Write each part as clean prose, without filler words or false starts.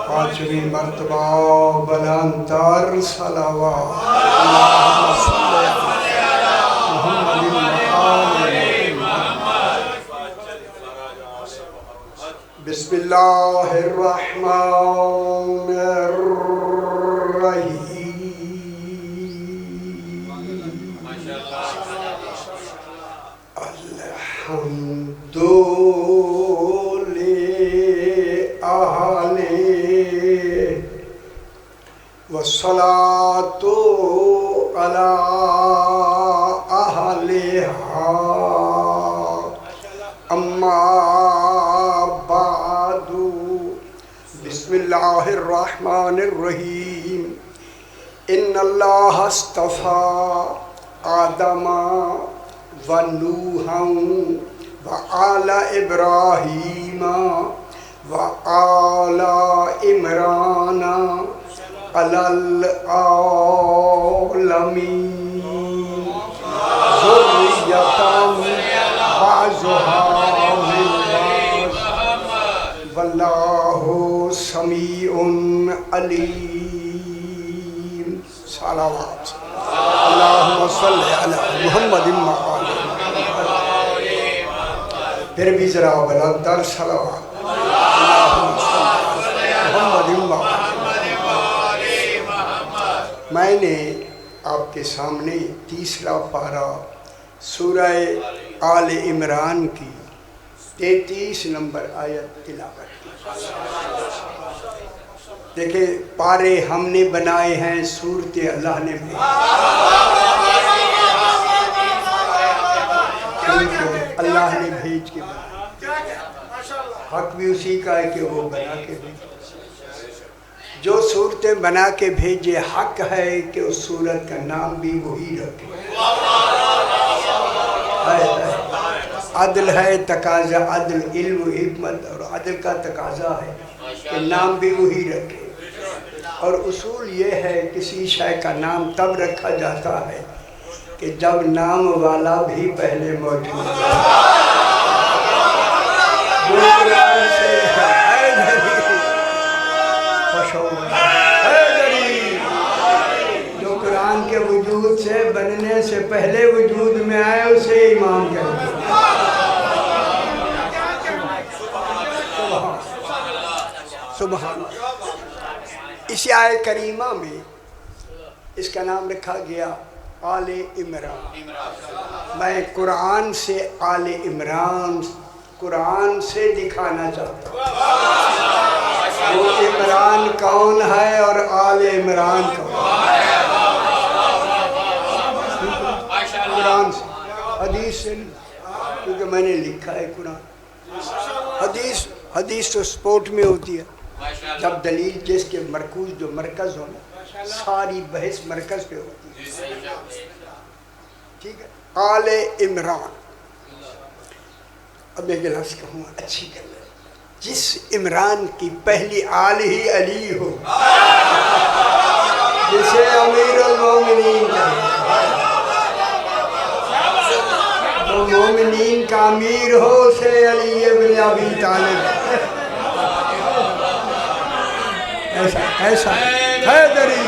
پانچویں مرتبہ بلندتر صلوات اللہم صلی علی محمد بسم اللہ الرحمن الرحیم الحمد والصلاة على أهلها أما بعد بسم الله الرحمن الرحيم إن الله اصطفى آدم ونوحا وآل إبراهيم وآل عمران على العالمين ذرية بعضها من بعض والله سميع عليم صلوات اللهم صل على محمد وآل پھر بھی ذرا بلندتر صلوات اللهم صل على محمد وآل میں نے آپ کے سامنے تیسرا پارہ سورہ آل عمران کی 33 نمبر آیت تلاوت کی۔ دیکھیں پارے ہم نے بنائے ہیں، صورتیں اللہ نے بنائے، اللہ نے بھیج کے بنائے، حق بھی اسی کا ہے کہ وہ بنا کے بھیجے، جو صورتیں بنا کے بھیجے حق ہے کہ اس صورت کا نام بھی وہی رکھے، عدل ہے تقاضا، عدل علم و حکمت اور عدل کا تقاضا ہے کہ نام بھی وہی رکھے، اور اصول یہ ہے کسی شے کا نام تب رکھا جاتا ہے کہ جب نام والا بھی پہلے موجود ہے۔ جو قرآن کے وجود سے بننے سے پہلے وجود میں آئے اسے امام کہتے ہیں۔ سبحان اللہ۔ اسی آیت کریمہ میں اس کا نام رکھا گیا آل عمران۔ میں قرآن سے آل عمران قرآن سے دکھانا چاہتا ہوں وہ عمران کون ہے اور آل عمران کون ہے۔ قرآن سے، حدیث سے نہیں، کیونکہ میں نے لکھا ہے قرآن۔ حدیث تو سپورٹ میں ہوتی ہے، جب دلیل جس کے مرکوز جو مرکز ہونا، ساری بحث مرکز پہ ہوتی ہے، ٹھیک ہے۔ آل عمران، اب ایک لفظ کہوں اچھی گل ہے، جس عمران کی پہلی آل ہی علی ہو، جسے امیر المومنین کہتے ہیں، تو مومنین کا امیر ہو سے علی ابن ابی طالب، ایسا حیدری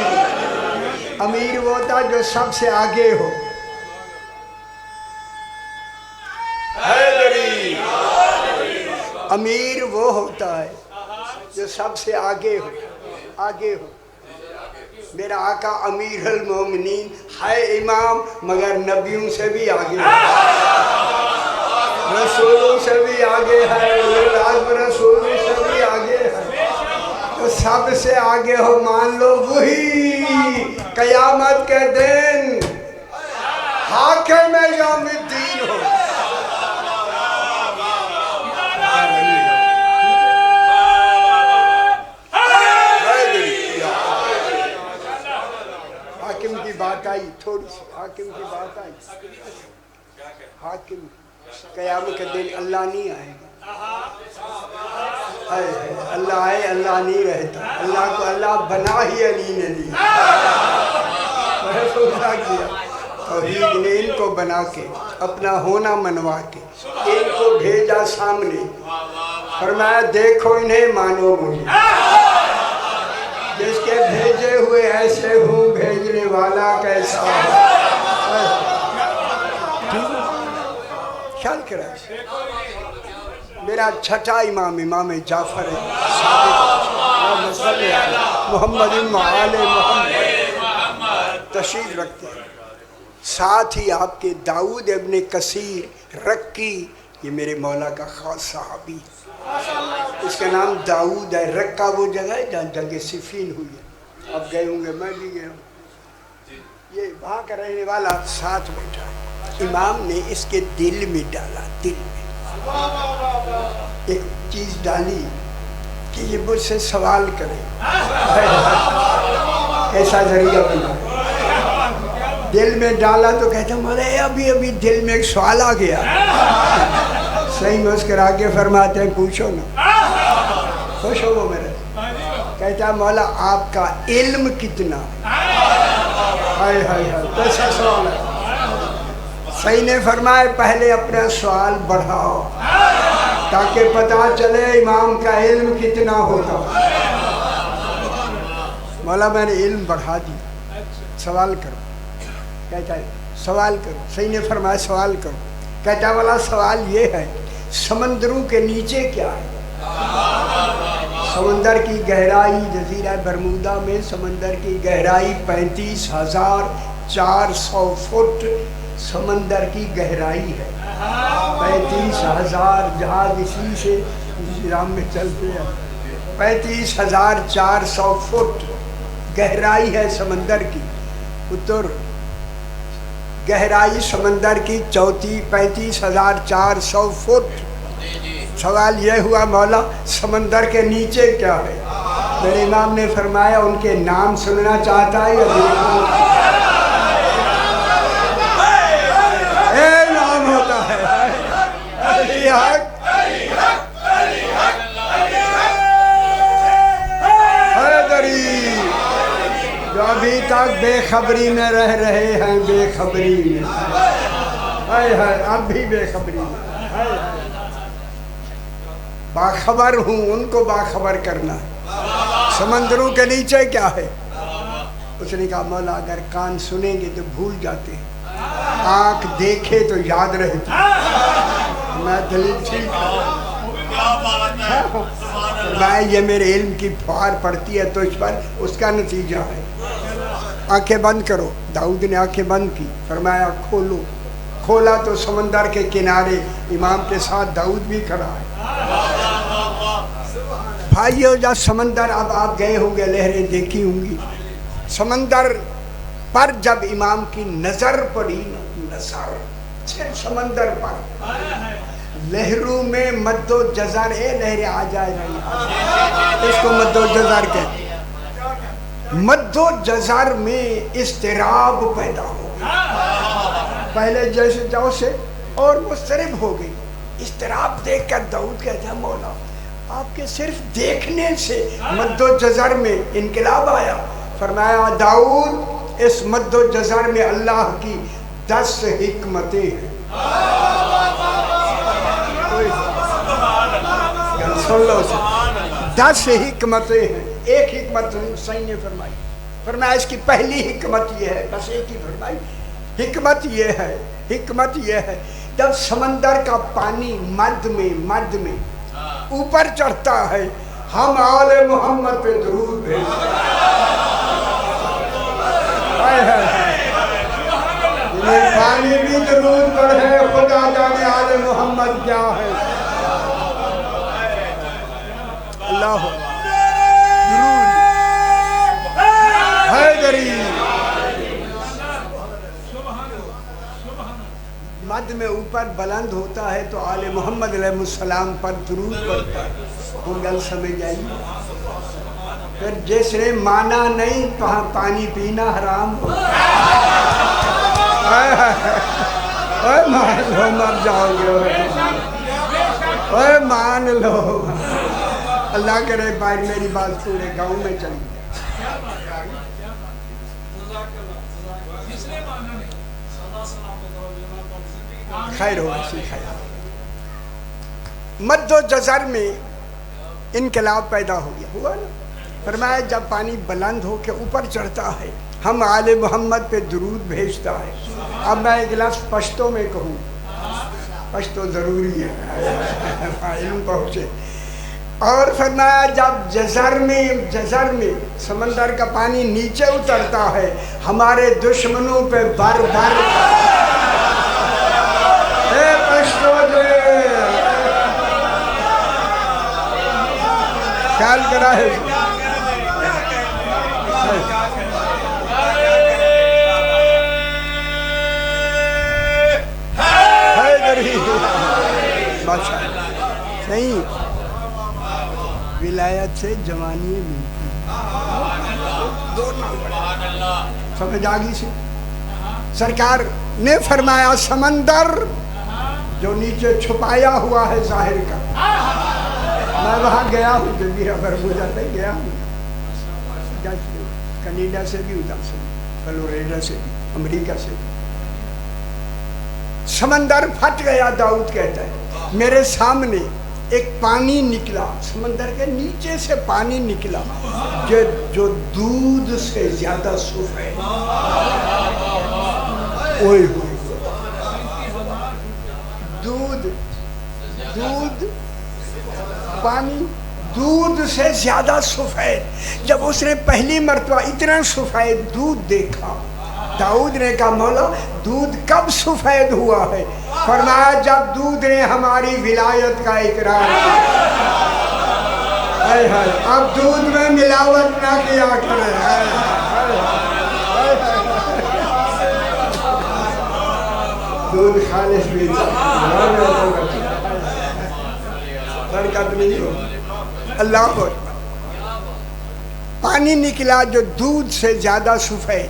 امیر وہ تھا جو سب سے آگے ہو، امیر وہ ہوتا ہے جو سب سے آگے ہو۔ میرا آقا امیر المومنین ہے امام، مگر نبیوں سے بھی آگے ہے، رسولوں سے بھی آگے ہے، رسولوں سے بھی آگے ہے، تو سب سے آگے ہو، مان لو وہی قیامت کے دن حاکم یوم الدین ہو۔ حاکم کی بات آئی، تھوڑی سی حاکم کی بات آئی، حاکم قیامت کے دن اللہ نہیں آئے گا، اللہ آئے اللہ نہیں رہتا، اللہ کو اللہ بنا ہی علی نے دیا، توحید نے ان کو بنا کے اپنا ہونا منوا کے ان کو بھیجا سامنے، فرمایا دیکھو انہیں مانو مجھے، کوئی ایسے ہوں بھیجنے والا کیسا ہو. خیال کرا. میرا چھٹا امام امام جعفر ہے محمد آل محمد تشریف رکھتے ہیں. ساتھ ہی آپ کے داؤد ابن کثیر رکی، یہ میرے مولا کا خاص صحابی، اس کا نام داؤد ہے. رکا وہ جگہ ہے جہاں جنگ صفین ہوئی ہے. اب گئے ہوں گے، میں بھی گیا ہوں. یہ وہاں کا رہنے والا ساتھ بیٹھا ہے. امام نے اس کے دل میں ڈالا، دل میں ایک چیز ڈالی کہ یہ مجھ سے سوال کرے. ایسا ذریعہ بنا دل میں ڈالا تو کہتا مولے ابھی ابھی دل میں ایک سوال آ گیا. صحیح مسکرا کے فرماتے ہیں پوچھو نا. خوش ہو وہ میرے. کہتا مولا آپ کا علم کتنا؟ ہائے ہائے ہائے کیسا سوال ہے. صحیح نے فرمایا پہلے اپنا سوال بڑھاؤ تاکہ پتہ چلے امام کا علم کتنا ہوتا. مولا میں نے علم بڑھا دی، سوال کرو. کہتا ہے سوال کرو. صحیح نے فرمایا سوال کرو. کہتا والا سوال یہ ہے سمندروں کے نیچے کیا ہے؟ سمندر کی گہرائی جزیرہ برمودا میں سمندر کی گہرائی 35,400 فٹ سمندر کی گہرائی ہے. 35,000 جہاز اسی سے نظام میں چلتے ہیں. 35,400 فٹ گہرائی ہے سمندر کی. اتر گہرائی سمندر کی 35,400 فٹ. سوال یہ ہوا مولا سمندر کے نیچے کیا ہے؟ میرے امام نے فرمایا ان کے نام سننا چاہتا ہے یا دیکھنا؟ اے نام ہوتا ہے علی حق حیدری جو ابھی تک بے خبری میں رہ رہے ہیں. بے خبری میں ہائے ہائے اب بھی بے خبری میں. باخبر ہوں ان کو باخبر کرنا. سمندروں کے نیچے کیا ہے؟ اس نے کہا مولا اگر کان سنیں گے تو بھول جاتے ہیں، آنکھ دیکھے تو یاد رہتی. میں دلیل ٹھیک میں یہ میرے علم کی پھوار پڑتی ہے تو اس پر اس کا نتیجہ ہے. آنکھیں بند کرو. داؤد نے آنکھیں بند کی. فرمایا کھولو. کھولا تو سمندر کے کنارے امام کے ساتھ داؤد بھی کھڑا ہے. بھائیو جب سمندر اب آپ گئے ہوں گے لہریں دیکھی ہوں گی. سمندر پر جب امام کی نظر پڑی، نظر صرف سمندر پر، لہروں میں مد و جزر ہے. لہریں آ جائے رہی، اس کو مد و جزر کہتے ہیں. مد و جزر میں اضطراب پیدا ہو گئی. پہلے جیسے جو سے اور مضطرب ہو گئی. اضطراب دیکھ کر داؤد کہتا ہے مولا آپ کے صرف دیکھنے سے مد و جزر میں انقلاب آیا. فرمایا داؤد اس مد و جزر میں اللہ کی 10 حکمتیں ہیں. سن لو 10 حکمتیں ہیں. ایک حکمت صحیح نے فرمائی. فرمایا اس کی پہلی حکمت یہ ہے، بس ایک ہی فرمائی. حکمت یہ ہے جب سمندر کا پانی مرد میں اوپر چڑھتا ہے ہم آل محمد پہ درود بھیجتے ہیں. پانی بھی درود پڑھے خدا جانے آل محمد کیا ہے. اللہ درود حیدری. مد میں اوپر بلند ہوتا ہے تو آل محمد علیہ السلام پر درود پڑتا ہے. وہ گل سمجھ آئی. پھر جس نے مانا نہیں پانی پینا حرام ہو. مان لو مر جاؤ گے. مان لو. اللہ کرے بھائی میری بات پورے گاؤں میں چلی. خیر ہو اسی خیر. مد و جزر میں انقلاب پیدا ہو گیا. ہوا نا فرمایا جب پانی بلند ہو کے اوپر چڑھتا ہے ہم آل محمد پہ درود بھیجتا ہے. اب میں ایک لفظ پشتو میں کہوں, پشتو ضروری ہے علم پہنچے. اور فرمایا جب جزر میں سمندر کا پانی نیچے اترتا ہے ہمارے دشمنوں پہ بر اے پشتو دے خیال کرا ہے. نہیں ولایت سے جوانی ملتی سمجھ آگی سے. سرکار نے فرمایا سمندر جو نیچے چھپایا ہوا ہے ظاہر کا, میں وہاں گیا ہوں جبیرہ برمودا تک گیا ہوں, کینیڈا سے بھی, ادھر سے فلوریڈا سے بھی, امریکہ سے بھی. سمندر پھٹ گیا. داؤد کہتا ہے میرے سامنے ایک پانی نکلا, سمندر کے نیچے سے پانی نکلا جو دودھ سے زیادہ سفید. اوئے ہوئے دودھ پانی دودھ سے زیادہ سفید. جب اس نے پہلی مرتبہ اتنا سفید دودھ دیکھا داؤد نے کہا مولا دودھ کب سفید ہوا ہے؟ فرمایا جب دودھ نے ہماری ولایت کا اقرار کیا. اب دودھ میں ملاوٹ نہ کیا کرے. دودھ خالص بھی برکت نہیں ہو. اللہ کو پانی نکلا جو دودھ سے زیادہ سفید,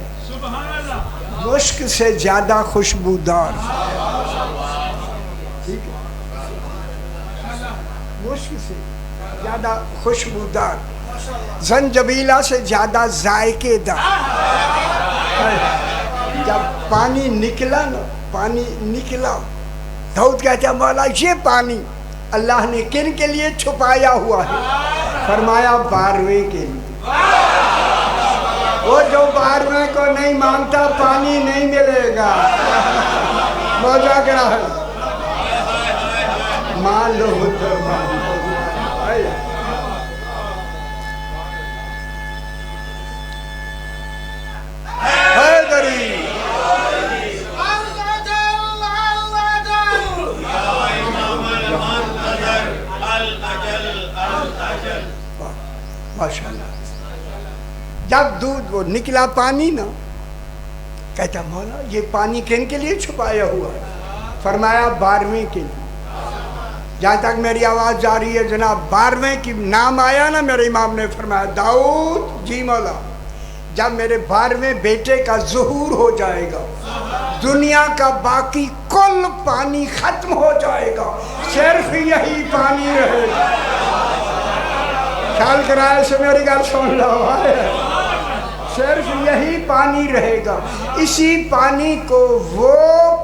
مشک سے زیادہ خوشبودار. ٹھیک ہے, مشک سے زیادہ خوشبودار, زنجبیلہ سے زیادہ ذائقے دار. جب پانی نکلا داؤد کہتا ہے مولا یہ پانی اللہ نے کن کے لیے چھپایا ہوا ہے؟ فرمایا 12ویں کے لیے. وہ جو 12ویں کو نہیں مانتا پانی نہیں ملے گا. موجہ کرا ہے مان لو ماشاءاللہ. جب دودھ وہ نکلا پانی نا, کہتا مولا یہ پانی کن کے لیے چھپایا ہوا ہے؟ فرمایا 12ویں کے لیے. جہاں تک میری آواز جا رہی ہے جناب 12ویں کی نام آیا نا میرے امام نے فرمایا داؤد جی مولا جب میرے 12ویں بیٹے کا ظہور ہو جائے گا دنیا کا باقی کل پانی ختم ہو جائے گا, صرف یہی پانی رہے گا. خیال کرائے سے میری گل سن لو, صرف یہی پانی رہے گا. اسی پانی کو وہ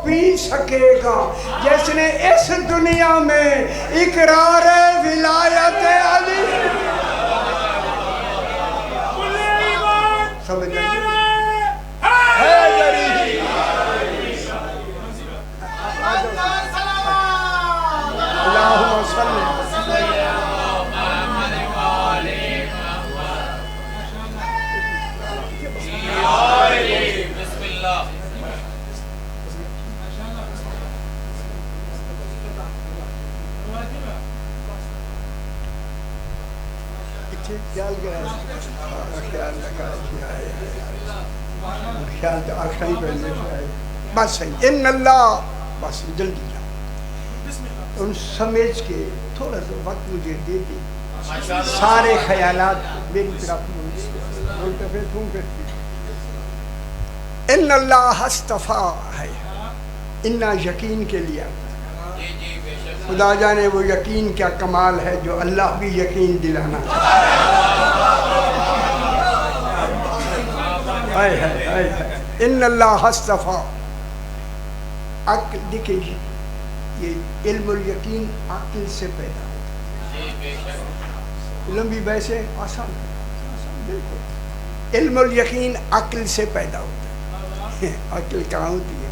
پی سکے گا جس نے اس دنیا میں اقرار ولایت علی. سمجھ گئے؟ اللہم صلی بس ان اللہ بس جلدی جاؤ ان سمجھ کے تھوڑا سا وقت مجھے دے دے. سارے خیالات میری طرف منتفع ہوں. ان اللہ اصطفیٰ ہے, انا یقین کے لیے خدا جانے وہ یقین کیا کمال ہے جو اللہ بھی یقین دلانا ان اللہ اصطفیٰ. عقل دیکھیے یہ علم الیقین عقل سے پیدا ہوتا ہے. علم بھی ویسے آسان ہے, بالکل علم الیقین عقل سے پیدا ہوتا ہے. عقل کہاں ہوتی ہے؟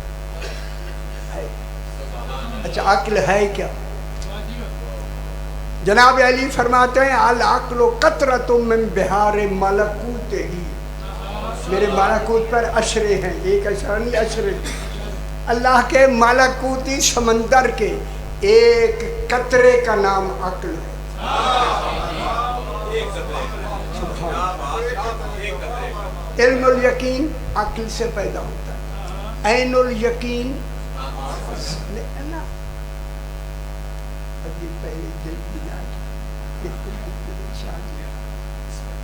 اچھا عقل ہے کیا؟ جناب علی فرماتے ہیں العقل قطرۃ من بحار ملکوت ہی، میرے ملکوت پر اشرے ہیں، ایک اشرہ نہیں اشرے، اللہ کے ملکوتی سمندر کے ایک قطرے کا نام عقل ہے. علم الیقین عقل سے پیدا ہوتا ہے. عین الیقین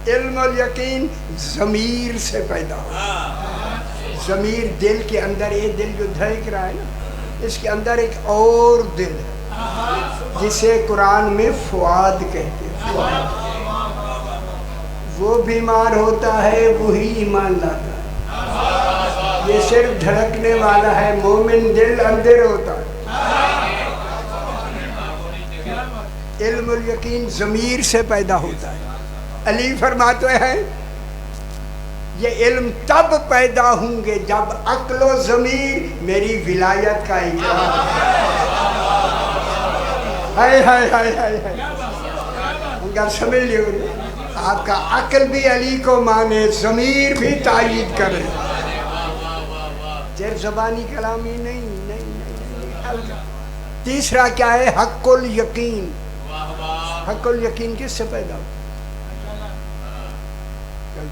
علم الیقین ضمیر سے پیدا ہوتا ہے. ضمیر دل کے اندر، یہ دل جو دھڑک رہا ہے نا، اس کے اندر ایک اور دل ہے جسے قرآن میں فؤاد کہتے ہیں. وہ بیمار ہوتا ہے وہی ایمان لاتا ہے. یہ صرف دھڑکنے والا ہے، مومن دل اندر ہوتا ہے. علم الیقین ضمیر سے پیدا ہوتا ہے. علی فرماتے ہیں یہ علم تب پیدا ہوں گے جب عقل و ضمیر میری ولایت کا اقرار ہے. ہائے ہائے ہائے ہائے، اگر سمجھ لیو آپ کا عقل بھی علی کو مانے، ضمیر بھی تائید کرے. صرف زبانی کلامی نہیں. تیسرا کیا ہے؟ حق الیقین. حق الیقین کس سے پیدا ہوتا ہے؟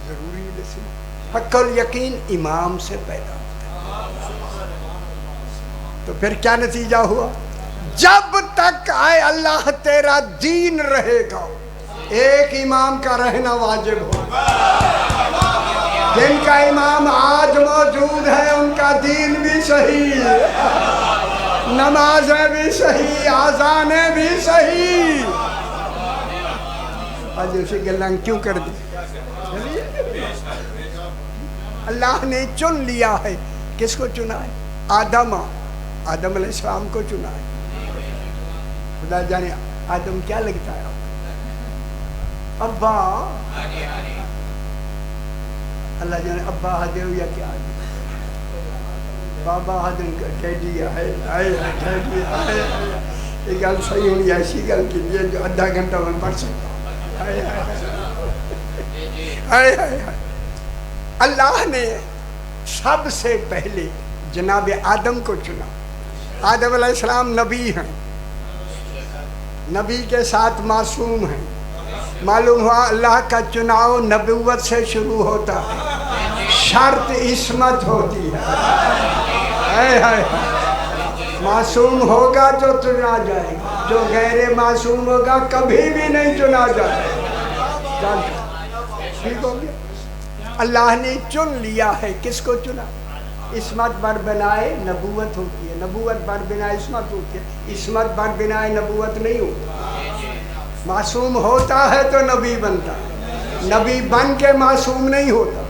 ضروری ہے. حق الیقین امام سے پیدا ہوتا ہے. تو پھر کیا نتیجہ ہوا؟ جب تک آئے اللہ تیرا دین رہے گا، ایک امام کا رہنا واجب ہوگا. جن کا امام آج موجود ہے ان کا دین بھی صحیح، نمازیں بھی صحیح، آذانیں بھی صحیح. آج اسے گلیں کیوں کر دی؟ اللہ نے چن لیا ہے. کس کو چنا ہے؟ آدم علیہ السلام کو چنا ہے. خدا جانے آدم کیا لگتا ہے آپ؟ ابا. اللہ جانے ابا ہدیو یا کیا بابا ہدن کا ڈیڈی ہے. یہ گل صحیح ہونی ایسی گل کی ہے جو آدھا گھنٹہ میں پڑھ سکتا. اللہ نے سب سے پہلے جناب آدم کو چنا. آدم علیہ السلام نبی ہیں، نبی کے ساتھ معصوم ہیں. معلوم ہوا اللہ کا چناؤ نبوت سے شروع ہوتا ہے، شرط عصمت ہوتی ہے. معصوم ہوگا جو چنا جائے گا، جو غیر معصوم ہوگا کبھی بھی نہیں چنا جائے گا. ٹھیک ہو گیا؟ اللہ نے چن لیا ہے. کس کو چنا؟ عصمت بر بنائے نبوت ہوتی ہے، نبوت بر بنائے عصمت ہوتی ہے، عصمت بر بنائے نبوت نہیں ہوتی. معصوم ہوتا ہے تو نبی بنتا ہے، نبی بن کے معصوم نہیں ہوتا.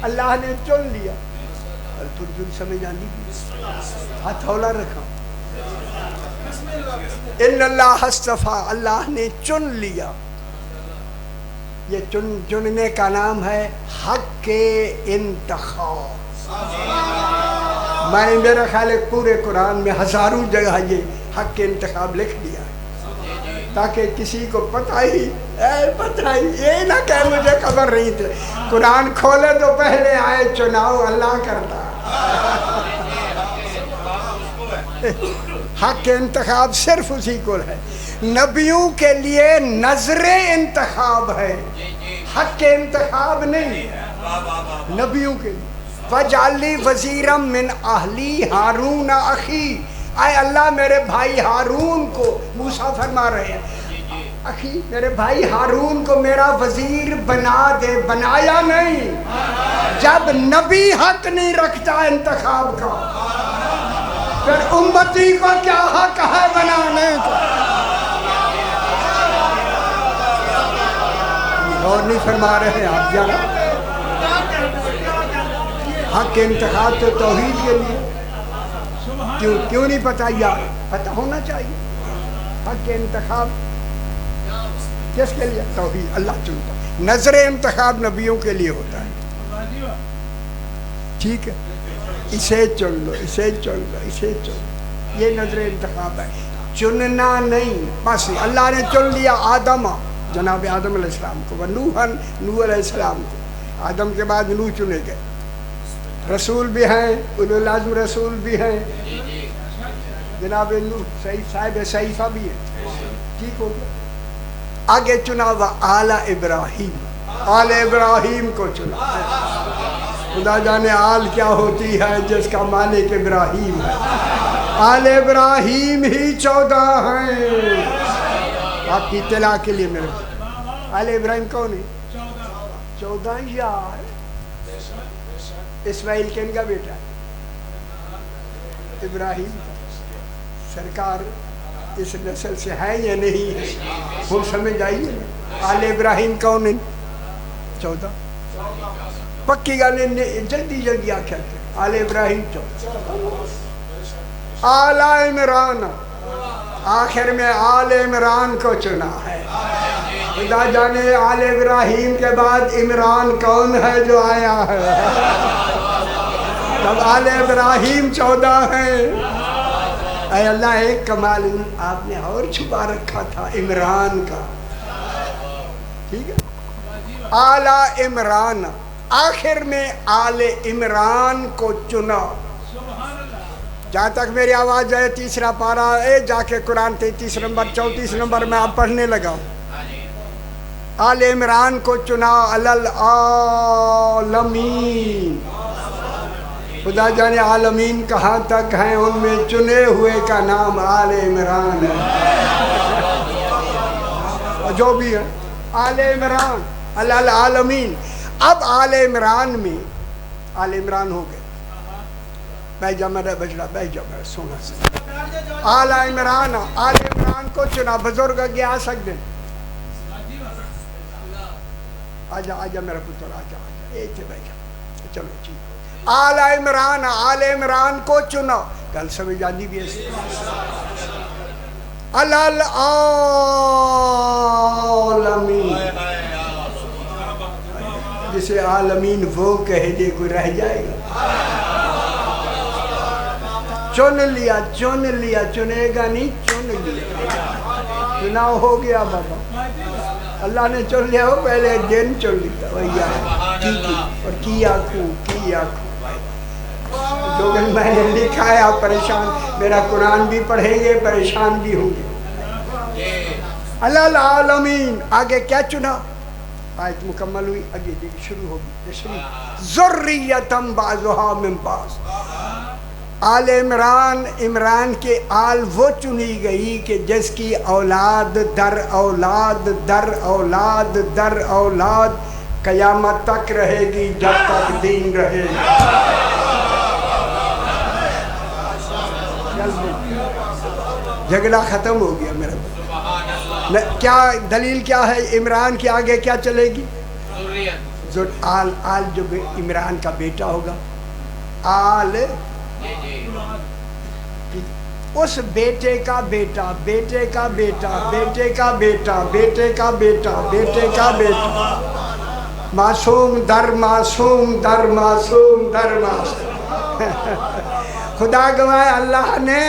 اللہ نے چن لیا. ترجم سمجھ آنی ہتھولا رکھا. ان اللہ اصطفیٰ، اللہ نے چن لیا. یہ چننے کا نام ہے حق کے انتخاب. میں نے میرا خیال ہے پورے قرآن میں ہزاروں جگہ یہ حق کے انتخاب لکھ دیا ہے تاکہ کسی کو پتہ ہی یہ نہ کہ مجھے خبر نہیں تھی. قرآن کھولے تو پہلے آئے چناؤ اللہ کرتا. حق کے انتخاب صرف اسی کو ہے. نبیوں کے لیے نظر انتخاب ہے، حق کے انتخاب نہیں. نبیوں کے لیے وَجْعَلْنِي وَزِيرًا مِّنْ أَهْلِي ہارون اخی، اے اللہ میرے بھائی ہارون کو، موسیٰ فرما رہے ہیں اخی میرے بھائی ہارون کو میرا وزیر بنا دے. بنایا نہیں. جب نبی حق نہیں رکھتا انتخاب کا پھر امتی کو کیا حق ہے بنانے کا؟ اور نہیں فرما رہے ہیں آپ جانا. حق کے انتخاب تو توحید کے لیے کیوں نہیں پتہ؟ یار پتہ ہونا چاہیے. حق کے انتخاب کس کے لیے؟ توحید. اللہ چنتا. نظر انتخاب نبیوں کے لیے ہوتا ہے، ٹھیک ہے، اسے چن لو، اسے چن لو، اسے چن لو، یہ نظر انتخاب ہے، چننا نہیں۔ بس اللہ نے چن لیا آدم، جناب آدم علیہ السلام کو، ونوحً، نوح علیہ السلام کو، آدم کے بعد نوح چنے گئے، رسول بھی ہیں، اولو العزم رسول بھی ہیں، جناب نوح صاحب صحیفہ بھی ہے، ٹھیک ہو گیا۔ آگے چنا ہوا آل ابراہیم، آل ابراہیم کو چنا، خدا جانے آل کیا ہوتی ہے جس کا مالک ابراہیم ہے، آل ابراہیم ہی 14 ہیں۔ آپ کی اطلاع کے لیے میرے آل ابراہیم کون ہے؟ 14 یار، اسماعیل کن کا بیٹا ہے؟ ابراہیم کا، سرکار اس نسل سے ہے یا نہیں ہے؟ وہ سمجھ آئیے نا، آل ابراہیم کون ہے؟ 14 پکی گل، جلدی جلدی آخر آل ابراہیم 14، آل عمران، آخر میں آل عمران کو چنا ہے۔ خدا جانے آل ابراہیم کے بعد عمران کون ہے جو آیا ہے؟ تب آل ابراہیم 14 ہیں۔ اے اللہ، ایک کمال آپ نے اور چھپا رکھا تھا، عمران کا، ٹھیک ہے، آل عمران، آخر میں آل عمران کو چنا۔ جہاں تک میری آواز جائے، تیسرا پارہ جا کے قرآن 33 نمبر 34 نمبر میں آپ پڑھنے لگا، آل عمران کو چنا علی العالمین۔ خدا جانے عالمین کہاں تک ہیں، ان میں چنے ہوئے کا نام آل عمران ہے، جو بھی ہے آل عمران علی العالمین۔ اب آل عمران میں، آل عمران ہو گئے، بیٹھ جا میرا بچڑا، بیٹھ جا میرا سونا سے، آل عمران، آل عمران کو چنا۔ بزرگ اگے آ سکتے ہیں، آجا آجا میرا پتر، آجا آجا، ایک تھے بیٹھ جا، چلو ٹھیک، آل عمران، آل عمران کو چنا۔ گل سمجھ آندی بھی ایسے، العالمین، جسے عالمین وہ کہہ دے کوئی رہ جائے گا؟ چن لیا، چن لیا، چنے گا نہیں، چن لیا، چناؤ ہو گیا بابا، اللہ نے چن لیا، وہ پہلے دن چن لیا، وہی ٹھیک، اور کیا کو جو کہ میں نے لکھا ہے، آپ پریشان، میرا قرآن بھی پڑھیں گے، پریشان بھی ہوں گے۔ اللہ العالمین، آگے کیا چنا؟ آیت مکمل ہوئی، آگے دیکھ شروع ہوگی، ذریتم بعضھا من بعض۔ آل عمران، عمران کے آل وہ چنی گئی کہ جس کی اولاد در اولاد در اولاد در اولاد قیامت تک رہے گی، جب تک دین رہے گا۔ جھگڑا ختم ہو گیا میرا، کیا دلیل کیا ہے؟ عمران کے آگے کیا چلے گی؟ آل، آل جو عمران کا بیٹا ہوگا، آل اس بیٹے کا بیٹا، بیٹے کا بیٹا، بیٹے کا بیٹا، بیٹے کا بیٹا، بیٹے کا بیٹا، معصوم در معصوم در معصوم در معصوم۔ خدا گواہ، اللہ نے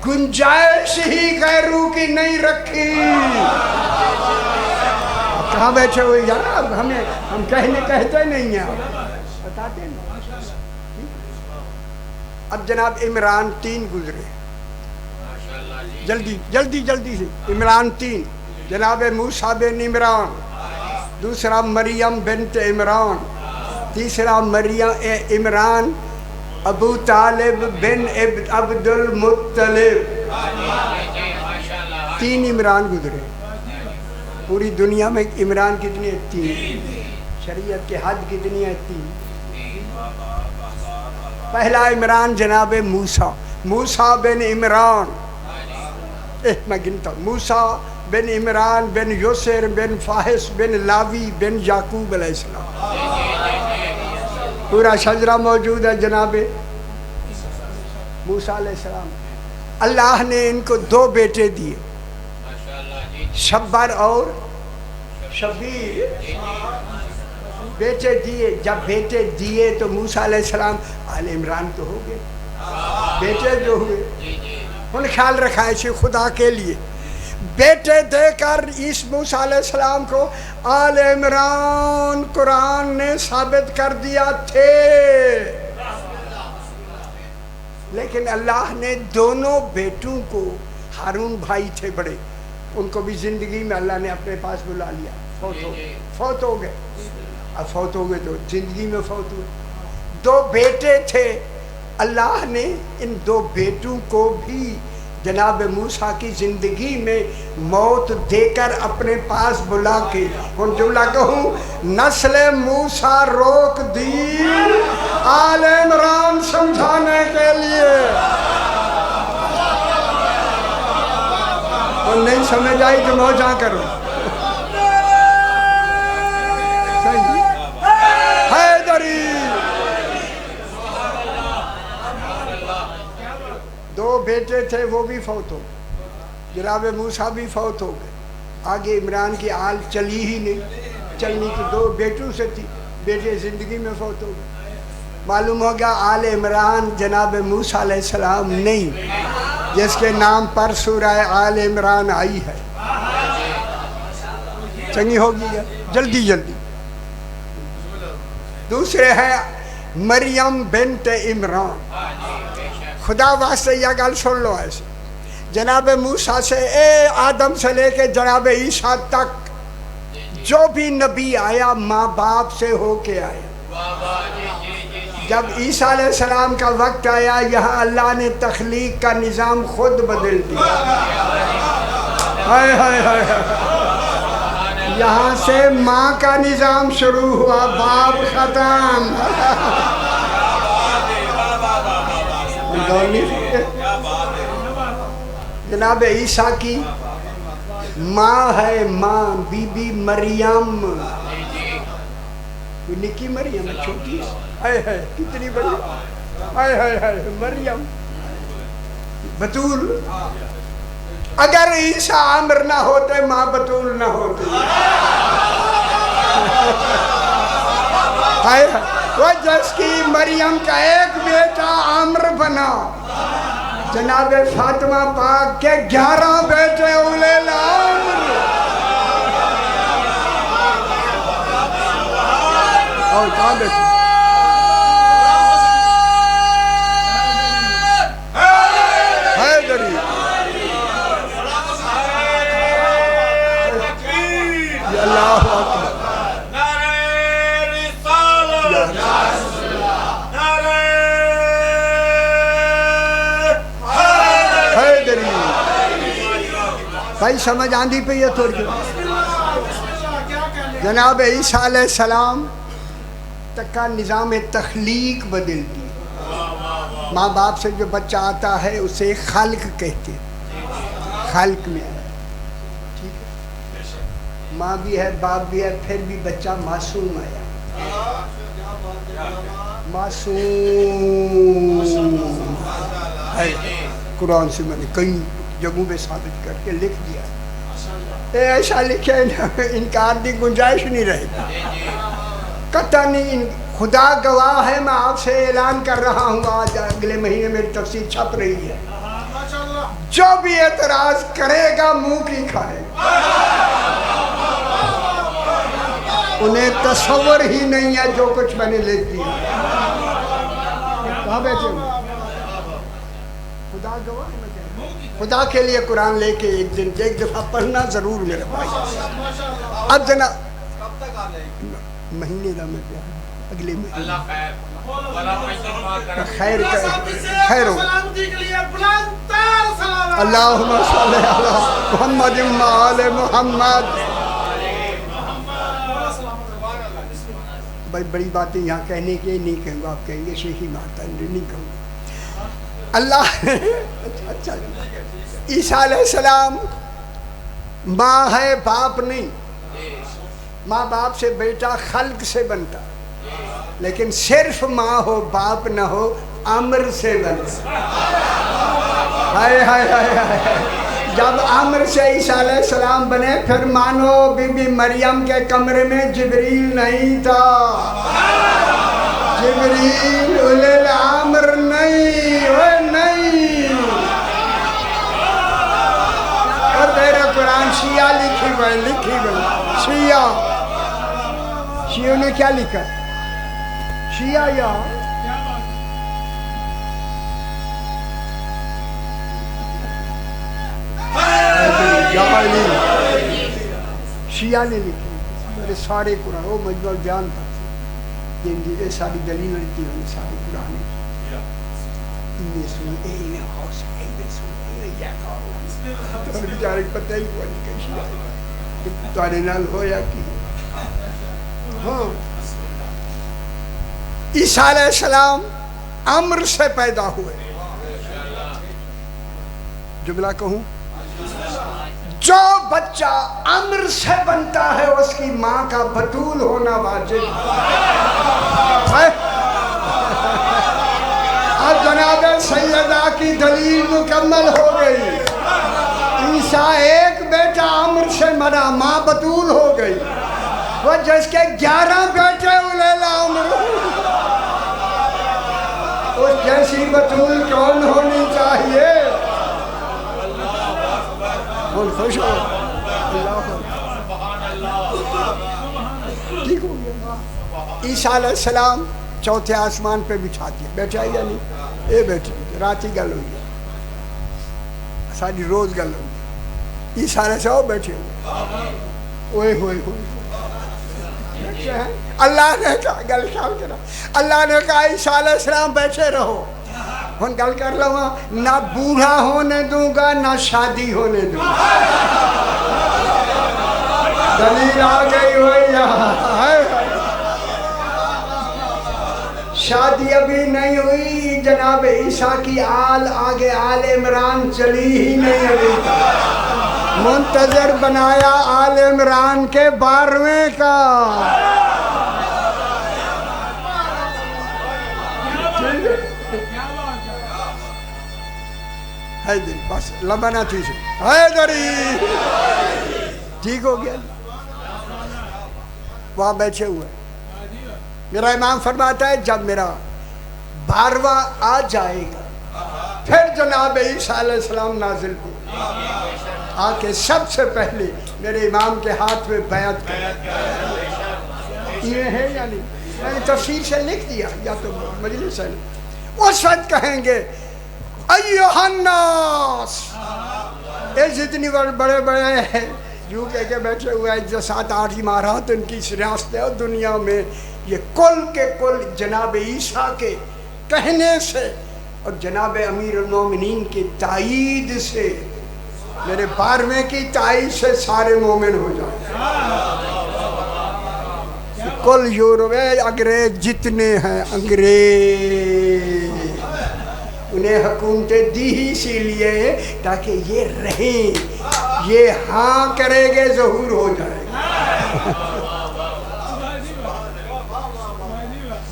گنجائش ہی غیروں کی نہیں رکھی۔ کہاں بیٹھے ہوئے یار، ہم کہتے نہیں ہیں، بتاتے نہیں۔ اب جناب عمران 3 گزرے، جلدی جلدی جلدی سے، عمران 3، جناب موسیٰ بن عمران، دوسرا مریم بنت عمران، تیسرا مریم عمران ابو طالب بن عبد المطلب، 3 عمران گزرے۔ پوری دنیا میں عمران کتنی ہے؟ 3۔ شریعت کی حد کتنی ہے؟ 3۔ پہلا عمران جناب موسیٰ، موسیٰ بن عمران، میں گنتا ہوں، موسیٰ بن عمران بن یسر بن فاحش بن لاوی بن یعقوب علیہ السلام، پورا شجرہ موجود ہے جناب موسیٰ علیہ السلام۔ اللہ نے ان کو 2 بیٹے دیے، شبر اور شبیر بیٹے دیے. جب بیٹے دیے تو موسیٰ علیہ السلام آل عمران تو ہو گئے, بیٹے جو ہوئے ان خیال رکھا اسی خدا کے لیے. بیٹے دے کر اس موسیٰ علیہ السلام کو آل عمران قرآن نے ثابت کر دیا تھے. لیکن اللہ نے دونوں بیٹوں کو, ہارون بھائی تھے بڑے, ان کو بھی زندگی میں اللہ نے اپنے پاس بلا لیا. فوت ہو گئے. اب فوت ہو گئے تو زندگی میں فوت ہوئے. دو بیٹے تھے, اللہ نے ان دو بیٹوں کو بھی جناب موسیٰ کی زندگی میں موت دے کر اپنے پاس بلا کے, اور جملہ کہوں, نسل موسیٰ روک دی آل عمران سمجھانے کے لیے. اور نہیں سمجھ آئی تو موجہ کرو. حیدری دو بیٹے تھے, وہ بھی فوت ہو. جناب موسیٰ بھی فوت ہو گئے. آگے عمران کی آل چلی ہی نہیں, چلنی تو دو بیٹوں سے تھی, بیٹے زندگی میں فوت ہو گئے. معلوم ہو گیا آل عمران جناب موسیٰ علیہ السلام نہیں, جس کے نام پر سورہ آل عمران آئی ہے. چنگی ہوگی جلدی جلدی. دوسرے ہیں مریم بنت عمران. خدا واسطے یہ گل سن لو ایسے, جناب موسیٰ سے آدم سے لے کے جناب عیسیٰ تک جو بھی نبی آیا ماں باپ سے ہو کے آیا. جب عیسیٰ علیہ السلام کا وقت آیا, یہاں اللہ نے تخلیق کا نظام خود بدل دیا. ہائے ہائے ہائے, یہاں سے ماں کا نظام شروع ہوا, باپ ختم. جناب عیسیٰ کی ماں ہے, ماں بی بی مریم. نکی مریم چھوٹی ہے, کتنی بڑی, ہائے ہائے ہائے, مریم بطول. اگر عیسیٰ عامر نہ ہوتے ماں بطول نہ ہوتی. وہ جس کی مریم کا ایک بیٹا عامر بنا, جناب فاطمہ پاک کے 11 بیٹے اولے العمر. اور کہاں بیٹے حیدری, اللہ اکبر. بھائی سمجھ آندھی پہ یہ تھوڑی. جناب عیسیٰ علیہ السلام تک کا نظام تخلیق بدل دی. ماں باپ سے جو بچہ آتا ہے اسے خلق کہتے ہیں, خلق میں ٹھیک ہے, ماں بھی ہے باپ بھی ہے, پھر بھی بچہ معصوم آیا. معصوم ہے, قرآن سے میں نے کئی جگہوں پہ ثابت کر کے لکھ دیا. ایسا لکھے انکار کی گنجائش نہیں رہے گی. قطع نہیں, خدا گواہ ہے, میں آپ سے اعلان کر رہا ہوں, آج اگلے مہینے میری تفسیر چھپ رہی ہے. جو بھی اعتراض کرے گا منہ کی کھائے. انہیں تصور ہی نہیں ہے جو کچھ میں نے لکھ دیا. کہاں بیٹھے ہوں, خدا گواہ ہے. خدا کے لیے قرآن لے کے ایک دفعہ پڑھنا ضرور میرے بھائی. اب جناب مہینے دا میں کیا اگلے مہینے خیر خیر ہو. اللہم صلی علی محمد و آل محمد. بھائی بڑی باتیں یہاں کہنے کے نہیں کہوں گا, آپ کہیں گے شیخی مارتا نہیں کہوں گا. اللہ اچھا, عیسیٰ علیہ السلام ماں ہے باپ نہیں. ماں باپ سے بیٹا خلق سے بنتا, لیکن صرف ماں ہو باپ نہ ہو امر سے بنتا. ہائے ہائے ہائے ہائے, جب عمر سے عیسیٰ علیہ السلام بنے پھر مانو بی بی مریم کے کمرے میں جبریل نہیں تھا، جبریل اولے الامر نہیں، وہ نہیں۔ اور میرے قرآن شیعہ لکھی گئی، شیعوں نے کیا لکھا؟ شیعہ یا شیعہ نے لکھی میرے سارے قرآن، وہ مجموع بیان تھا یہ ساری دلیل لیتی ہیں ساری قرآن تو بیچارے پتہ ہی کوئی نہیں شیعہ تارے نال ہویا کی۔ ہاں عیسیٰ علیہ السلام عمر سے پیدا ہوئے، جملہ کہوں، جو بچہ عمر سے بنتا ہے اس کی ماں کا بطول ہونا واجب ہے۔ اب جناب سیدہ کی دلیل مکمل ہو گئی، عیسیٰ ایک بیٹا عمر سے مرا، ماں بطول ہو گئی، وہ جس کے 11 بیٹے الیلا عمر، اس جیسی بطول کون ہونی چاہیے؟ خوش ہو ٹھیک ہو گیا۔ عیسیٰ علیہ السلام چوتھے آسمان پہ بچھا دیا، بیٹھا یا نہیں؟ اے بیٹھے رات ہی گل ہوئی، ساری روز گل ہوئی، عیسیٰ علیہ السلام بیٹھے ہوئے ہوئے اللہ نے کہا گل خیال کرا، اللہ نے کہا عیسیٰ علیہ السلام بیٹھے رہو، ہن گل کر لوا، نہ بوڑھا ہونے دوں گا نہ شادی ہونے دوں گا۔ دلیل آ گئی ہوئی یہاں، شادی ابھی نہیں ہوئی، جناب عیسیٰ کی آل آگے آل عمران چلی ہی نہیں ابھی، منتظر بنایا آل عمران کے 12ویں کا۔ حیدری بس لمبا نہ تھی سے حیدری ٹھیک ہو گیا، وہاں بیٹھے ہوئے۔ میرا امام فرماتا ہے جب میرا 12واں آ جائے گا پھر جناب عیسیٰ علیہ السلام نازل ہو، آ کے سب سے پہلے میرے امام کے ہاتھ میں بیعت کریں، یہ ہے یا نہیں؟ میں نے تفسیر سے لکھ دیا یا تو مجلس ہے، اس وقت کہیں گے ایوہ الناس، یہ جتنی بڑے بڑے ہیں جو کہہ کے بیٹھے ہوئے ہیں جو 7-8 امارات ان کی ریاست ہے دنیا میں، یہ کل کے کل جناب عیسیٰ کے کہنے سے اور جناب امیر المومنین کی تائید سے، میرے 12ویں کی تائید سے سارے مومن ہو جائیں۔ کل یورپ انگریز جتنے ہیں، انگریز انہیں حکومتیں دی ہی اسی لیے تاکہ یہ رہیں، یہ ہاں کرے گے ظہور ہو جائے گا،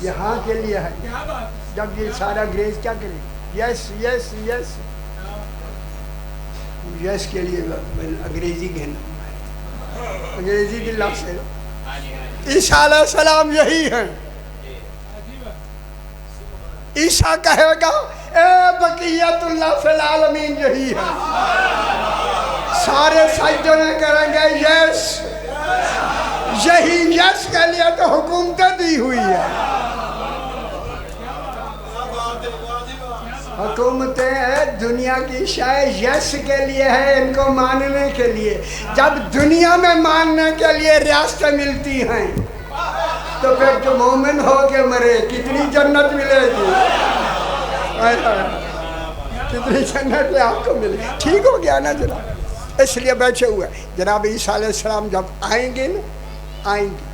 یہ ہاں کے لیے ہے۔ جب یہ سارا انگریز کیا کرے؟ یس یس یس یس کے لیے انگریزی کہنا، انگریزی کے لفظ ہے۔ عیسیٰ علیہ السلام یہی ہیں، عیسیٰ کہے گا اے بقیت اللہ فی العالمین یہی ہے، سارے سجدے کریں گے یس، یہی یس کے لیے تو حکومتیں دی ہوئی ہے، حکومتیں دنیا کی شاید یس کے لیے ہے، ان کو ماننے کے لیے۔ جب دنیا میں ماننے کے لیے ریاستیں ملتی ہیں تو پھر جو مومن ہو کے مرے کتنی جنت ملے گی، کتنی جنت آپ کو ملے، ٹھیک ہو گیا نا جناب؟ اس لیے بیٹھے ہوئے جناب عیسیٰ علیہ السلام جب آئیں گے نا، آئیں گے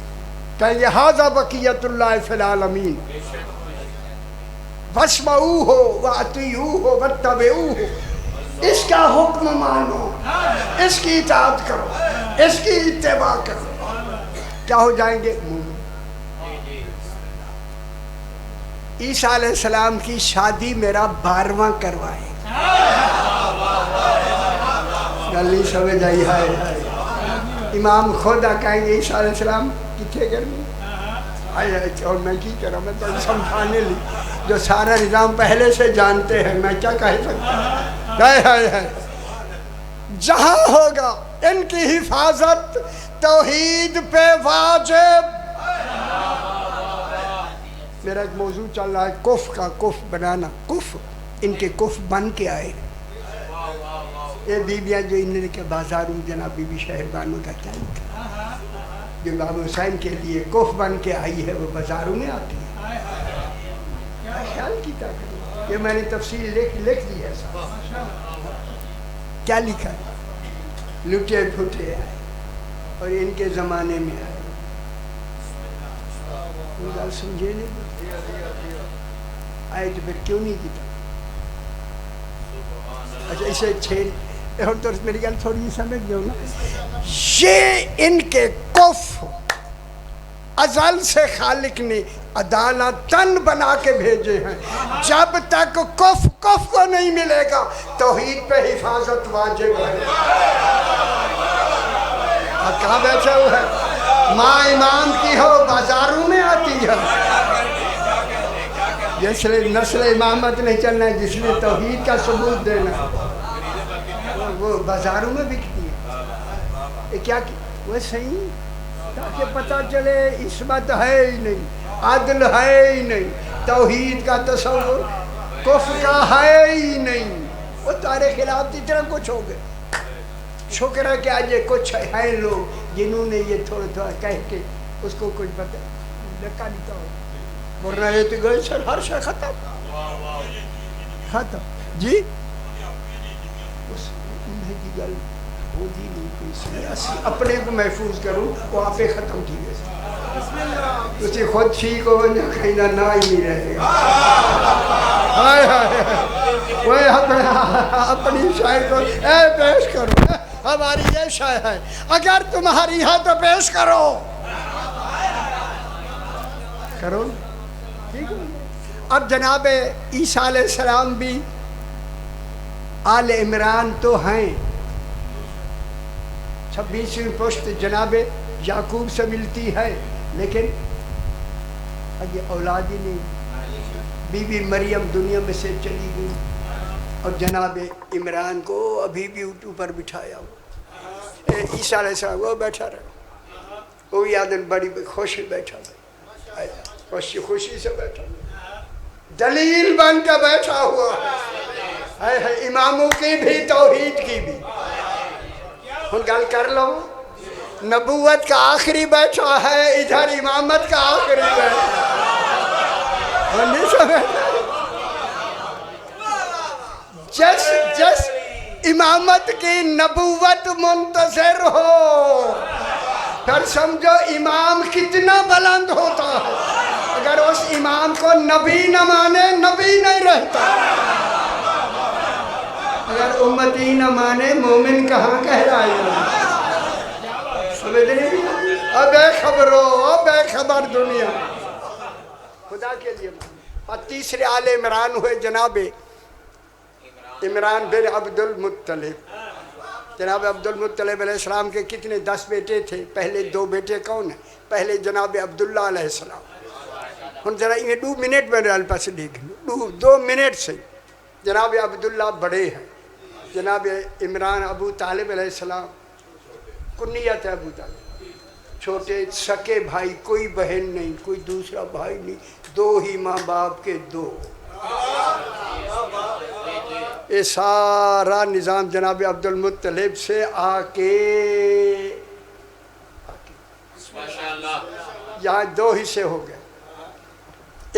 کہیں گے ھذا بقیت اللہ فی العالمین، واسمعوہ واطیعوہ واتبعوہ، اس کا حکم مانو، اس کی اطاعت کرو، اس کی اتباع کرو، کیا ہو جائیں گے؟ عیسیٰ علیہ السلام کی شادی میرا 12واں کروائے گا، گل نہیں سمجھ آئی ہے امام خود کہیں گے عیسیٰ علیہ السلام کتنے کرنی اور میں کی کروں میں تو سمجھانے لی جو سارا نظام پہلے سے جانتے ہیں میں کیا کہہ سکتا ہے جہاں ہوگا ان کی حفاظت توحید پہ واجب میرا ایک موضوع چل رہا ہے کف کا کف بنانا کف ان کے کف بن کے آئے یہ بیویاں جو انہوں نے کہ بازاروں جناب بی بی شہر بانو کا کیا لکھا جو امام حسین کے لیے کف بن کے آئی ہے وہ بازاروں میں آتی ہے خیال کی طاقت یہ میں نے تفصیل لکھ دی ہے کیا لکھا ہے لٹے پھٹے آئے اور ان کے زمانے میں آئے وہ گل سمجھے نہیں آئے تو پھر کیوں نہیں کیتا اچھا اسے چھیڑ اور تو میری گل تھوڑی سمجھ گئے نا یہ ان کے کف ازل سے خالق نے عدالتاً بنا کے بھیجے ہیں جب تک کف کو نہیں ملے گا توحید پہ حفاظت واجب ہے کہاں بیٹھا ہوا ہے ماں امام کی ہو بازاروں میں آتی ہے جس لیے نسل امامت نہیں چلنا ہے جس لیے توحید کا ثبوت دینا ہے وہ بازاروں میں بکتی ہے کیا وہ صحیح تاکہ پتہ چلے عصمت ہے ہی نہیں عدل ہے ہی نہیں توحید کا تصور کفر کا ہے ہی نہیں وہ تارے خلاف اتنا کچھ ہو گئے شکر ہے کہ آج یہ کچھ ہیں لوگ جنہوں نے یہ تھوڑا تھوڑا کہہ کے اس کو کچھ بتا لکھا دیتا ہو ورنہ یہ تو گئے سر ہر شے ختم جی اس انہیں کی گل ہو دی نہیں کوئی اپنے کو محفوظ کروں وہ آپ ختم کی گئے اسی خود ٹھیک ہو کہیں نہ ہی نہیں رہے گا وہ اپنی شاعر کو اے پیش کرو ہماری یہ شاعر ہے اگر تمہاری ہے تو پیش کرو کرو اب جناب عیسیٰ علیہ السلام بھی آل عمران تو ہیں 26ویں پشت جناب یعقوب سے ملتی ہے لیکن یہ اولاد ہی نہیں بی بی مریم دنیا میں سے چلی گئی اور جناب عمران کو ابھی بھی اونٹوں پر بٹھایا ہوا عیسیٰ علیہ السلام وہ بیٹھا رہا وہ بھی آدم بڑی خوشی بیٹھا رہا خوشی سے بیٹھا دلیل بن کے بیٹھا ہوا ہے اماموں کی بھی توحید کی بھی ہن گل کر لو نبوت کا آخری بیٹھا ہے ادھر امامت کا آخری بیٹھا نہیں سمجھتا جس امامت کی نبوت منتظر ہو پھر سمجھو امام کتنا بلند ہوتا ہے اگر اس امام کو نبی نہ مانے نبی نہیں رہتا اگر امتی نہ مانے مومن کہاں کہلائے سمجھ نہیں اب اے خبرو اب اے خبر دنیا خدا کے لیے اور تیسرے آل عمران ہوئے جناب عمران بن عبد المطلب جناب عبد المطلب علیہ السلام کے کتنے 10 بیٹے تھے پہلے 2 بیٹے کون ہیں پہلے جناب عبداللہ علیہ السلام ہن ذرا یہ 2 منٹ میں رال پاس دیکھ لو 2 منٹ سے جناب عبداللہ بڑے ہیں جناب عمران ابو طالب علیہ السلام کنیت ہے ابو طالب چھوٹے سکے بھائی کوئی بہن نہیں کوئی دوسرا بھائی نہیں 2 ہی ماں باپ کے 2 یہ سارا نظام جناب عبد المطلب سے آ کے یہاں 2 حصے ہو گئے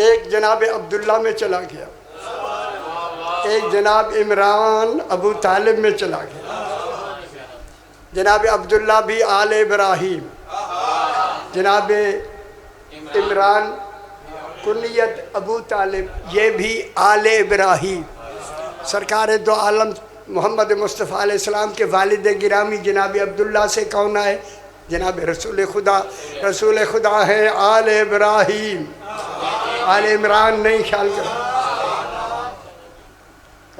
ایک جناب عبداللہ میں چلا گیا ایک جناب عمران ابو طالب میں چلا گیا جناب عبداللہ بھی آل ابراہیم جناب عمران کنیت ابو طالب یہ بھی آل ابراہیم سرکار دو عالم محمد مصطفیٰ علیہ السلام کے والد گرامی جناب عبداللہ سے کون ہے جناب رسول خدا ہے آل ابراہیم آل عمران نہیں خیال کرو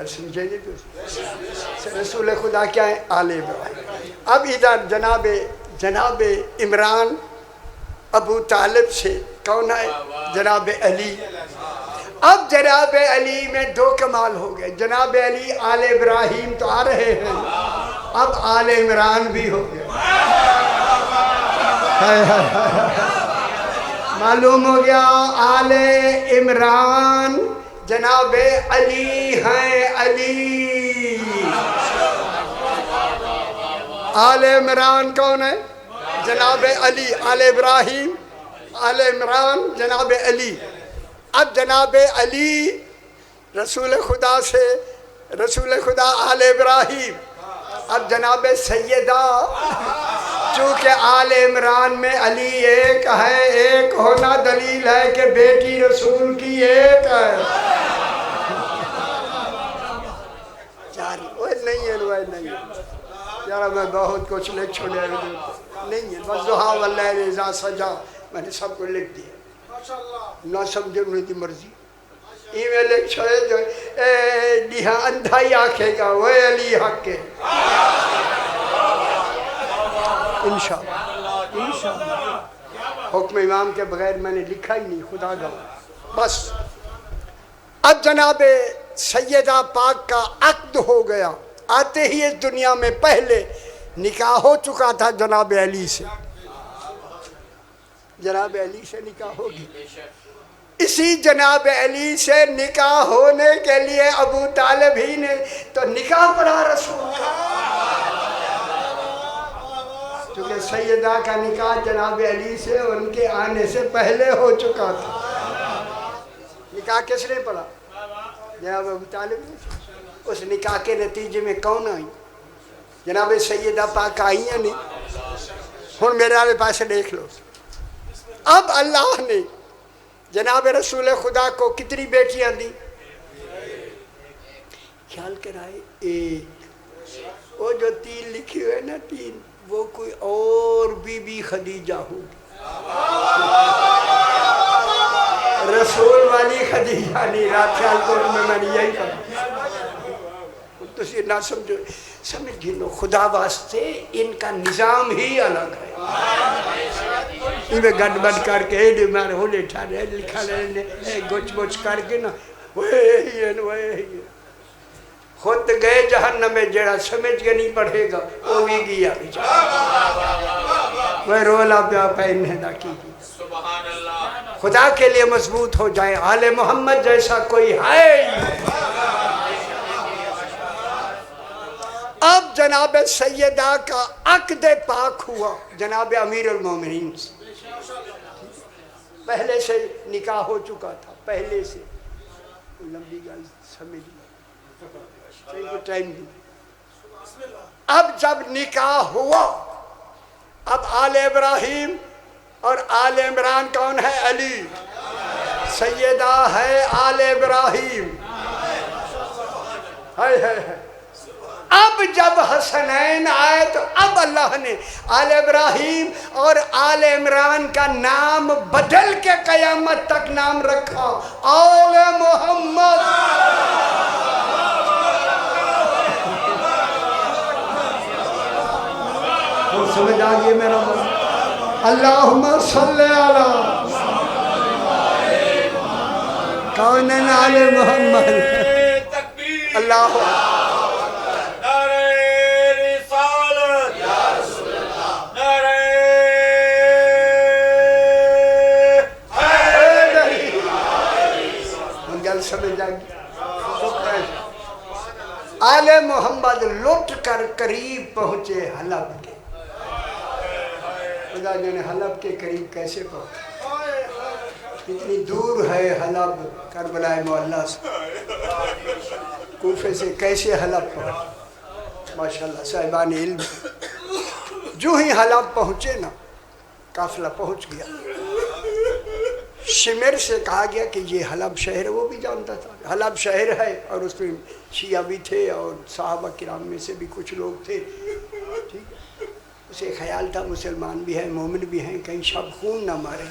سمجھے نہیں تو رسول خدا کیا ہے؟ آل ابراہیم۔ اب ادھر جناب عمران ابو طالب سے کون ہے؟ جناب علی۔ اب جناب علی میں دو کمال ہو گئے، جناب علی آل ابراہیم تو آ رہے ہیں، اب آل عمران بھی ہو گئے۔ معلوم ہو گیا آل عمران جناب علی ہیں، علی۔ آل عمران کون ہے؟ جناب علی۔ آل ابراہیم آل عمران جناب علی۔ اب جناب علی رسول خدا سے، رسول خدا آل ابراہیم، اب جناب سیدہ، چونکہ آل عمران میں علی ایک ہے، ایک ہونا دلیل ہے کہ بیٹی رسول کی ایک ہے۔ نہیں ہے نہیں ہے یار، میں بہت کچھ لکھ چھوڑے نہیں ہے، بس ضحیٰ واللیل اذا سجا میں نے سب کو لکھ دیا، نہ سمجھے انہیں دی مرضی۔ ای میں لکھ چھوڑے جو دیہاں اندھائی آنکھے گا وہ علی حق کے انشاءاللہ۔ حکم امام کے بغیر میں نے لکھا ہی نہیں، خدا گواہ۔ بس اب جناب سیدہ پاک کا عقد ہو گیا، آتے ہی اس دنیا میں پہلے نکاح ہو چکا تھا جناب علی سے، جناب علی سے نکاح ہوگی۔ اسی جناب علی سے نکاح ہونے کے لیے ابو طالب ہی نے تو نکاح پڑھا رسول کا، کیونکہ سیدہ کا نکاح جناب علی سے ان کے آنے سے پہلے ہو چکا تھا۔ نکاح کس نے پڑھا؟ جناب ابو طالب نے۔ اس نکاح کے نتیجے میں کون آئی؟ جناب سیدہ پاک آئی ہیں نہیں؟ ہن میرے آلے پاس دیکھ لو۔ اب اللہ نے جناب رسول خدا کو کتنی بیٹیاں دی؟ خیال کرائے ایک، وہ جو تین لکھی ہوئے نا تین، وہ کوئی اور بی بی خدیجہ ہوگی، رسول والی خدیجہ نہیں۔ رات خیال کو میں نے یہی کہا، تو نہ سمجھو، سمجھ گنو خدا واسطے ان کا نظام ہی الگ ہے۔ میں گڑ بڑ کر کے مارے ہو لٹھا رہے لکھا رہے گچ گچ کر کے نا وہی ہے خود گئے جہنم میں، جڑا سمجھ کے نہیں پڑھے گا وہ بھی گیا وہ رولا پیا پہننے دا کی۔ خدا کے لیے مضبوط ہو جائے، آل محمد جیسا کوئی ہے۔ اب جناب سیدہ کا عقد پاک ہوا جناب امیر المومنین سے، پہلے سے نکاح ہو چکا تھا، پہلے سے لمبی گل سمجھ لو ٹائم دی۔ اب جب نکاح ہوا، اب آل ابراہیم اور آل عمران کون ہے؟ علی۔ سیدہ ہے آل ابراہیم، اب جب حسنین آئے تو اب اللہ نے آل ابراہیم اور آل عمران کا نام بدل کے قیامت تک نام رکھا آل محمد۔ سمجھ آگئے میرا مطلب؟ اللہم صلی علی کون آل محمد۔ اللہ سمجھ آگئی۔ آل محمد لٹ کر قریب پہنچے حلب کے۔ خدا جانے حلب کے قریب کیسے پہنچے، کتنی دور ہے حلب کربلا معلیٰ سے، کوفے سے کیسے حلب پہنچے۔ ماشاءاللہ صاحبان علم، جو ہی حلب پہنچے نا، قافلہ پہنچ گیا، شمر سے کہا گیا کہ یہ حلب شہر ہے، وہ بھی جانتا تھا حلب شہر ہے، اور اس میں شیعہ بھی تھے اور صحابہ کرام میں سے بھی کچھ لوگ تھے، ٹھیک ہے۔ اسے خیال تھا مسلمان بھی ہیں، مومن بھی ہیں، کہیں شب خون نہ مارے۔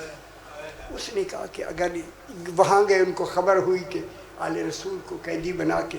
اس نے کہا کہ اگر وہاں گئے، ان کو خبر ہوئی کہ آل رسول کو قیدی بنا کے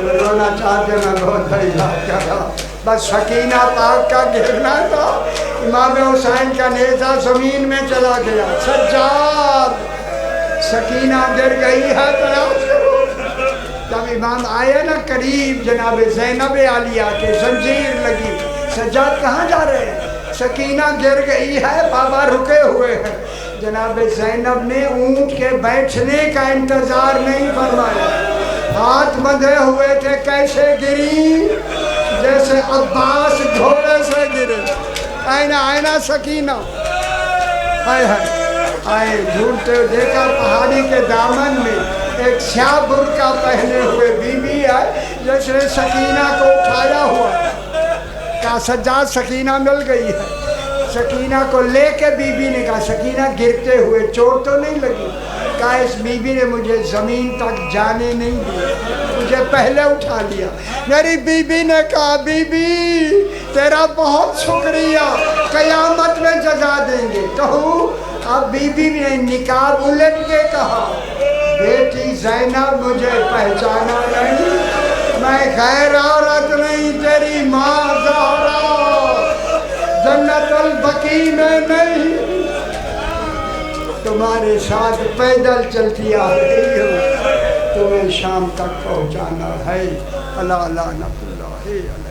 جو رونا چاہتے میں بہت بڑی بات کر رہا ہوں. بس سکینہ پاک کا گرنا تھا، امام حسین کا نیزہ زمین میں چلا گیا. سجاد سکینہ گر گئی ہے تلاش کرو. جب امام آئے نا قریب، جناب زینب عالیہ کے زنجیر لگی. سجاد کہاں جا رہے ہیں؟ سکینہ گر گئی ہے، بابا رکے ہوئے ہیں. جناب زینب نے اونٹ کے بیٹھنے کا انتظار نہیں فرمایا، ہاتھ بندھے ہوئے تھے. کیسے گری؟ جیسے عباس گھوڑے سے گرے. آئینہ سکینہ آئے آئے ڈھونڈتے دیکھا پہاڑی کے دامن میں ایک سیاہ برقع پہنے ہوئے بی بی آئے، جس نے سکینہ کو اٹھایا ہوا. کہا سجاد سکینہ مل گئی ہے. سکینہ کو لے کے بی بی نے کہا سکینہ گرتے ہوئے چوٹ تو نہیں لگی؟ کہا اس بی بی نے مجھے زمین تک جانے نہیں دیا، مجھے پہلے اٹھا لیا. میری بی بی نے کہا بی بی تیرا بہت شکریہ، قیامت میں جزا دیں گے. کہوں؟ اب بی بی نے نقاب الٹ کے کہا بیٹی زینب مجھے پہچانا نہیں، میں غیر عورت نہیں، تیری ماں زہرا جنت البقیع میں نہیں، تمہارے ساتھ پیدل چلتی آ رہی ہوں، تمہیں شام تک پہنچانا ہے. اللہ لعنت اللہ علیہ.